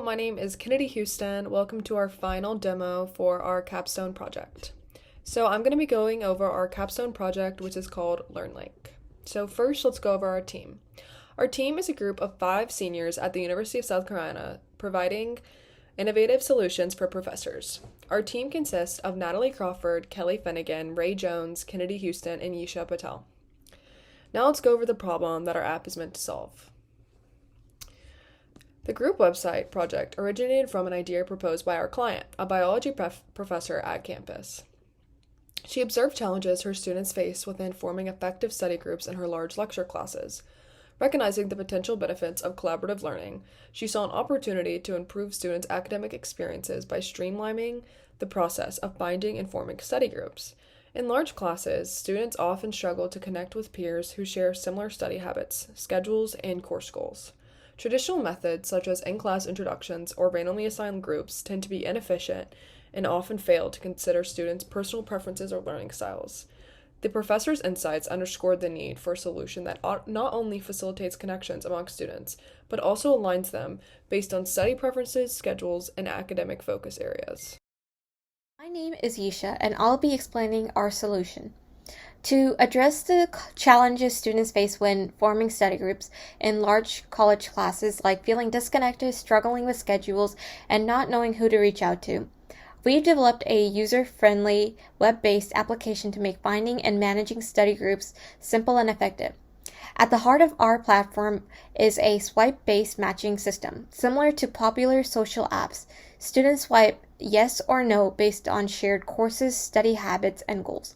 my name is Kennedy Houston. Welcome to our final demo for our capstone project. So I'm going to be going over our capstone project, which is called LearnLink. So first, let's go over our team. Our team is a group of 5 seniors at the University of South Carolina, providing innovative solutions for professors. Our team consists of Natalie Crawford, Kelly Finnegan, Ray Jones, Kennedy Houston, and Yisha Patel. Now let's go over the problem that our app is meant to solve. The group website project originated from an idea proposed by our client, a biology professor at campus. She observed challenges her students face within forming effective study groups in her large lecture classes. Recognizing the potential benefits of collaborative learning, she saw an opportunity to improve students' academic experiences by streamlining the process of finding and forming study groups. In large classes, students often struggle to connect with peers who share similar study habits, schedules, and course goals. Traditional methods, such as in-class introductions or randomly assigned groups, tend to be inefficient and often fail to consider students' personal preferences or learning styles. The professor's insights underscored the need for a solution that not only facilitates connections among students, but also aligns them based on study preferences, schedules, and academic focus areas. My name is Yisha, and I'll be explaining our solution. To address the challenges students face when forming study groups in large college classes, like feeling disconnected, struggling with schedules, and not knowing who to reach out to, we've developed a user-friendly, web-based application to make finding and managing study groups simple and effective. At the heart of our platform is a swipe-based matching system. Similar to popular social apps, students swipe yes or no based on shared courses, study habits, and goals.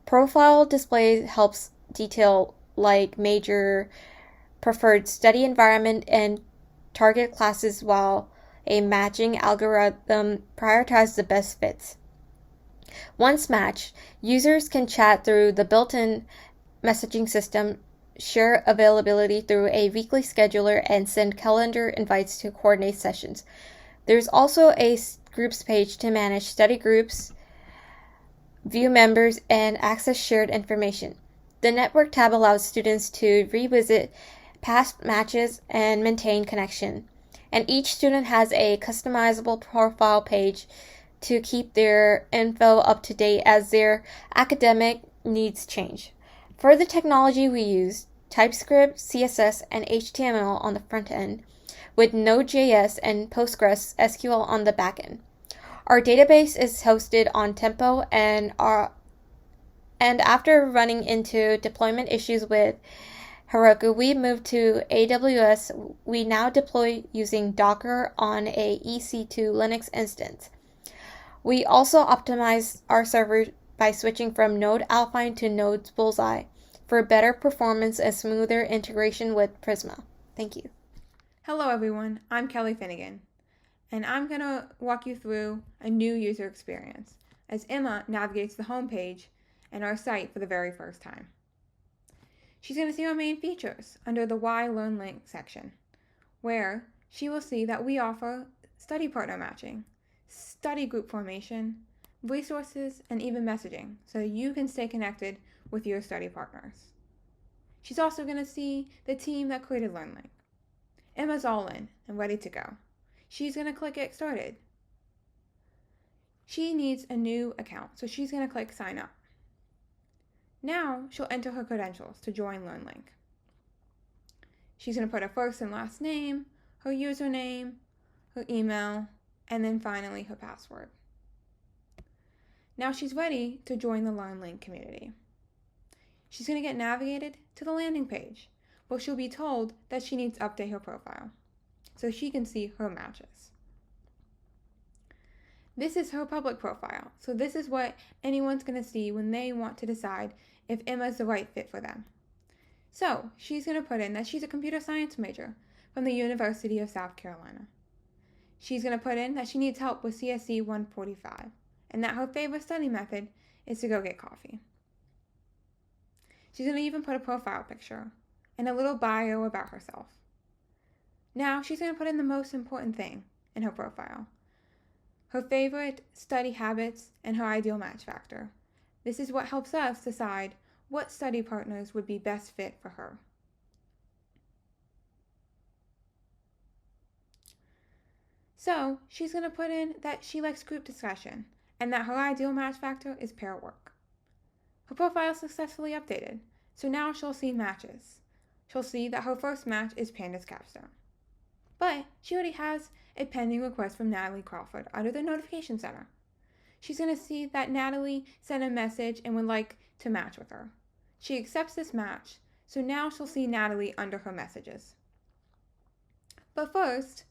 Profile display helps detail like major, preferred study environment, and target classes, while a matching algorithm prioritizes the best fits. Once matched, users can chat through the built-in messaging system, share availability through a weekly scheduler, and send calendar invites to coordinate sessions. There's also a groups page to manage study groups, view members, and access shared information. The Network tab allows students to revisit past matches and maintain connection. And each student has a customizable profile page to keep their info up to date as their academic needs change. For the technology, we use TypeScript, CSS, and HTML on the front end, with Node.js and PostgreSQL on the back end. Our database is hosted on Tempo, and after running into deployment issues with Heroku, we moved to AWS. We now deploy using Docker on a EC2 Linux instance. We also optimize our server by switching from Node Alpine to Node Bullseye for better performance and smoother integration with Prisma. Thank you. Hello everyone, I'm Kelly Finnegan, and I'm going to walk you through a new user experience as Emma navigates the homepage and our site for the very first time. She's going to see our main features under the Why LearnLink section, where she will see that we offer study partner matching, study group formation, resources, and even messaging, so you can stay connected with your study partners. She's also going to see the team that created LearnLink. Emma's all in and ready to go. She's going to click Get Started. She needs a new account, so she's going to click Sign Up. Now she'll enter her credentials to join LearnLink. She's going to put her first and last name, her username, her email, and then finally her password. Now she's ready to join the LearnLink community. She's going to get navigated to the landing page, where she'll be told that she needs to update her profile so she can see her matches. This is her public profile, so this is what anyone's going to see when they want to decide if Emma's the right fit for them. So she's going to put in that she's a computer science major from the University of South Carolina. She's going to put in that she needs help with CSE 145 and that her favorite study method is to go get coffee. She's going to even put a profile picture and a little bio about herself. Now she's going to put in the most important thing in her profile: her favorite study habits and her ideal match factor. This is what helps us decide what study partners would be best fit for her. So she's going to put in that she likes group discussion and that her ideal match factor is pair work. Her profile is successfully updated, so now she'll see matches. She'll see that her first match is Panda's Capstone. But she already has a pending request from Natalie Crawford under the notification center. She's going to see that Natalie sent a message and would like to match with her. She accepts this match, so now she'll see Natalie under her messages. But first,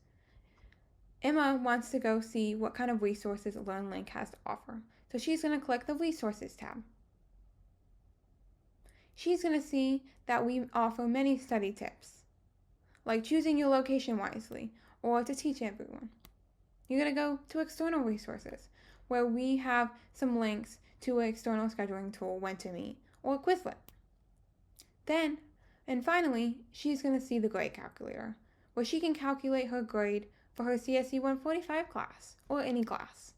Emma wants to go see what kind of resources LearnLink has to offer. So she's going to click the Resources tab. She's going to see that we offer many study tips, like choosing your location wisely or to teach everyone. You're going to go to External Resources, where we have some links to an external scheduling tool, When to Meet, or Quizlet. Then, and finally, she's going to see the grade calculator, where she can calculate her grade for her CSE 145 class, or any class.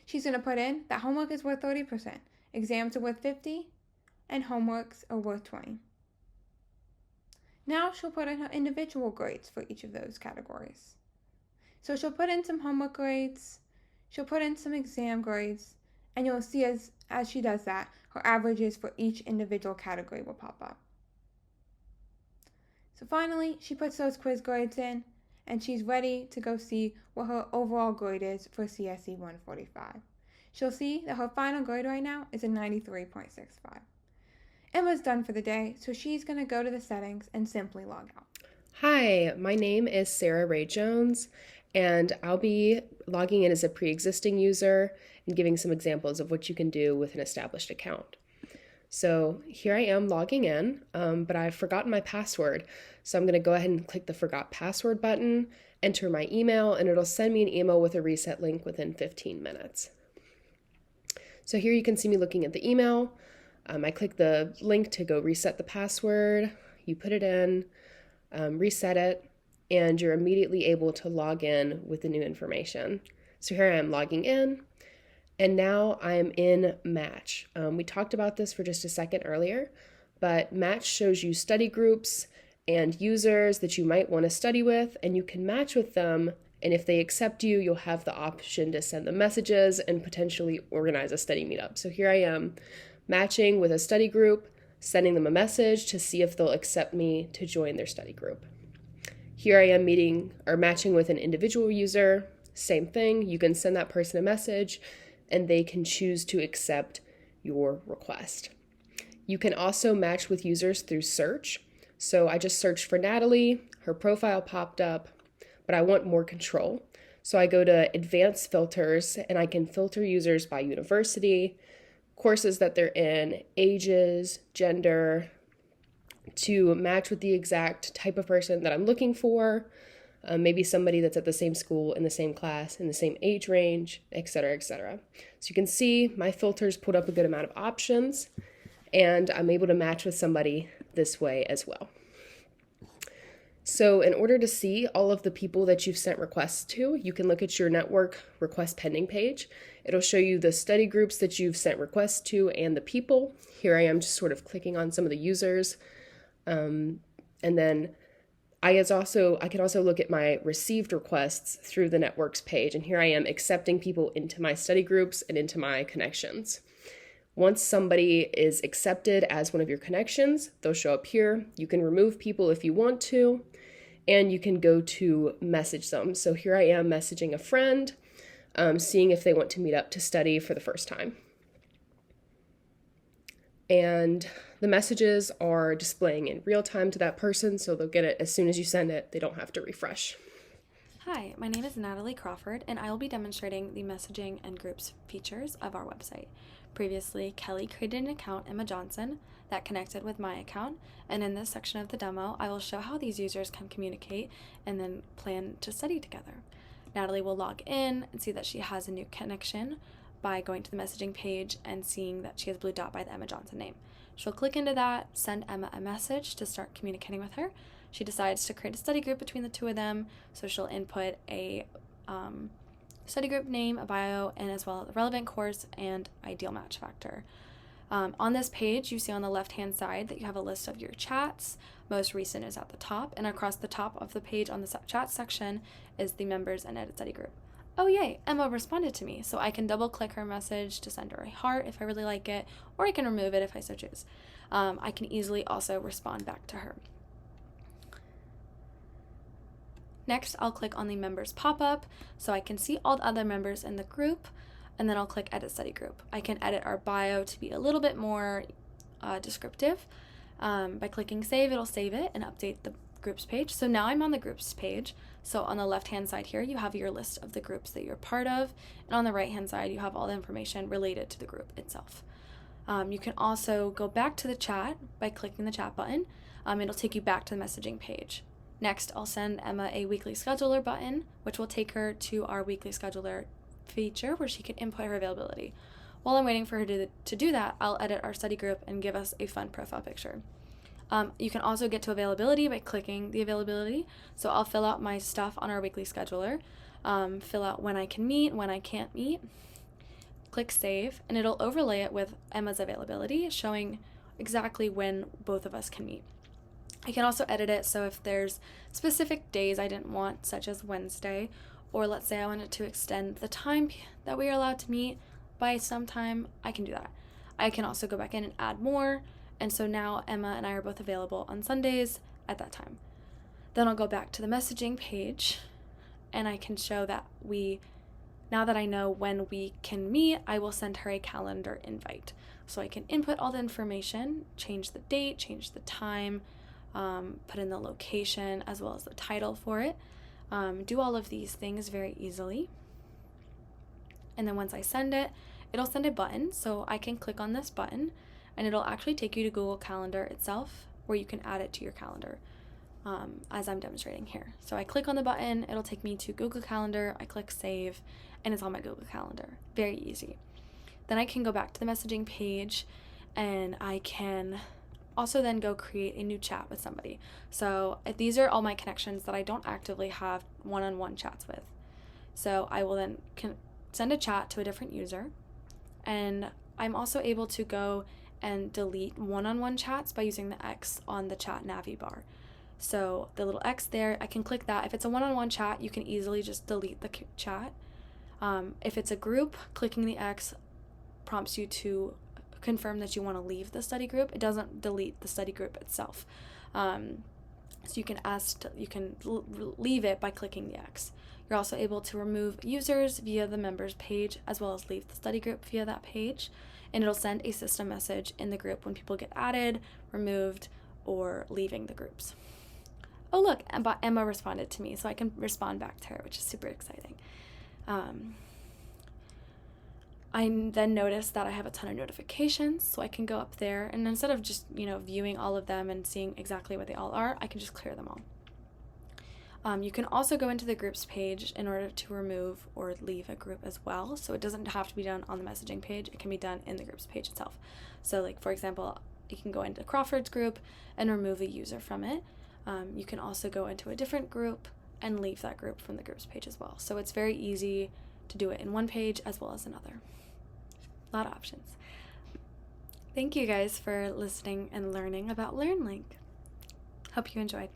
She's going to put in that homework is worth 30%, exams are worth 50%, and homeworks are worth 20%. Now she'll put in her individual grades for each of those categories. So she'll put in some homework grades, she'll put in some exam grades, and you'll see as she does that, her averages for each individual category will pop up. So finally, she puts those quiz grades in, and she's ready to go see what her overall grade is for CSE 145. She'll see that her final grade right now is a 93.65. Emma's done for the day, so she's going to go to the settings and simply log out. Hi, my name is Sarah Ray Jones, and I'll be logging in as a pre-existing user and giving some examples of what you can do with an established account. So here I am logging in, but I've forgotten my password. So I'm going to go ahead and click the Forgot Password button, enter my email, and it'll send me an email with a reset link within 15 minutes. So here you can see me looking at the email. I click the link to go reset the password. You put it in, reset it, and you're immediately able to log in with the new information. So here I am logging in, and now I'm in Match. We talked about this for just a second earlier, but Match shows you study groups and users that you might want to study with, and you can match with them, and if they accept you, you'll have the option to send them messages and potentially organize a study meetup. So here I am matching with a study group, sending them a message to see if they'll accept me to join their study group. Here I am matching with an individual user, same thing. You can send that person a message and they can choose to accept your request. You can also match with users through search. So I just searched for Natalie, her profile popped up, but I want more control. So I go to Advanced Filters and I can filter users by university, courses that they're in, ages, gender, to match with the exact type of person that I'm looking for, maybe somebody that's at the same school, in the same class, in the same age range, etc., etc. So you can see my filters put up a good amount of options, and I'm able to match with somebody this way as well. So in order to see all of the people that you've sent requests to, you can look at your network request pending page. It'll show you the study groups that you've sent requests to and the people. Here I am just sort of clicking on some of the users. And then I can also look at my received requests through the networks page. And here I am accepting people into my study groups and into my connections. Once somebody is accepted as one of your connections, they'll show up here. You can remove people if you want to, and you can go to message them. So here I am messaging a friend, seeing if they want to meet up to study for the first time. And the messages are displaying in real time to that person, so they'll get it as soon as you send it. They don't have to refresh. Hi, my name is Natalie Crawford, and I will be demonstrating the messaging and groups features of our website. Previously, Kelly created an account, Emma Johnson, that connected with my account, and in this section of the demo, I will show how these users can communicate and then plan to study together. Natalie will log in and see that she has a new connection by going to the messaging page and seeing that she has a blue dot by the Emma Johnson name. She'll click into that, send Emma a message to start communicating with her. She decides to create a study group between the two of them, so she'll input a study group name, a bio, and as well the relevant course and ideal match factor. On this page, you see on the left-hand side that you have a list of your chats. Most recent is at the top, and across the top of the page on the chat section is the members and edit study group. Oh yay, Emma responded to me, so I can double click her message to send her a heart if I really like it, or I can remove it if I so choose. I can easily also respond back to her. Next, I'll click on the members pop-up so I can see all the other members in the group, and then I'll click edit study group. I can edit our bio to be a little bit more descriptive. By clicking save, it'll save it and update the groups page. So now I'm on the groups page. So on the left-hand side here, you have your list of the groups that you're part of, and on the right-hand side, you have all the information related to the group itself. You can also go back to the chat by clicking the chat button. It'll take you back to the messaging page. Next, I'll send Emma a weekly scheduler button, which will take her to our weekly scheduler feature where she can input her availability. While I'm waiting for her to do that, I'll edit our study group and give us a fun profile picture. You can also get to availability by clicking the availability. So I'll fill out my stuff on our weekly scheduler, fill out when I can meet, when I can't meet, click save, and it'll overlay it with Emma's availability, showing exactly when both of us can meet. I can also edit it so if there's specific days I didn't want, such as Wednesday, or let's say I wanted to extend the time that we are allowed to meet by some time, I can do that. I can also go back in and add more, and so now Emma and I are both available on Sundays at that time. Then I'll go back to the messaging page, and I can show that now that I know when we can meet, I will send her a calendar invite. So I can input all the information, change the date, change the time, put in the location as well as the title for it. Do all of these things very easily. And then once I send it, it'll send a button, so I can click on this button and it'll actually take you to Google Calendar itself where you can add it to your calendar, as I'm demonstrating here. So I click on the button, it'll take me to Google Calendar, I click save, and it's on my Google Calendar. Very easy. Then I can go back to the messaging page and I can also then go create a new chat with somebody. So these are all my connections that I don't actively have one-on-one chats with. So I will then send a chat to a different user, and I'm also able to go and delete one-on-one chats by using the X on the chat navy bar. So the little X there, I can click that. If it's a one-on-one chat, you can easily just delete the chat. If it's a group, clicking the X prompts you to confirm that you want to leave the study group. It doesn't delete the study group itself. So you can leave it by clicking the X. You're also able to remove users via the members page as well as leave the study group via that page, and it'll send a system message in the group when people get added, removed, or leaving the groups. Oh look, Emma responded to me, so I can respond back to her, which is super exciting. I then noticed that I have a ton of notifications, so I can go up there, and instead of just, viewing all of them and seeing exactly what they all are, I can just clear them all. You can also go into the groups page in order to remove or leave a group as well, so it doesn't have to be done on the messaging page, it can be done in the groups page itself. So like, for example, you can go into Crawford's group and remove a user from it. You can also go into a different group and leave that group from the groups page as well. So it's very easy to do it in one page as well as another. A lot of options. Thank you guys for listening and learning about LearnLink. Hope you enjoyed.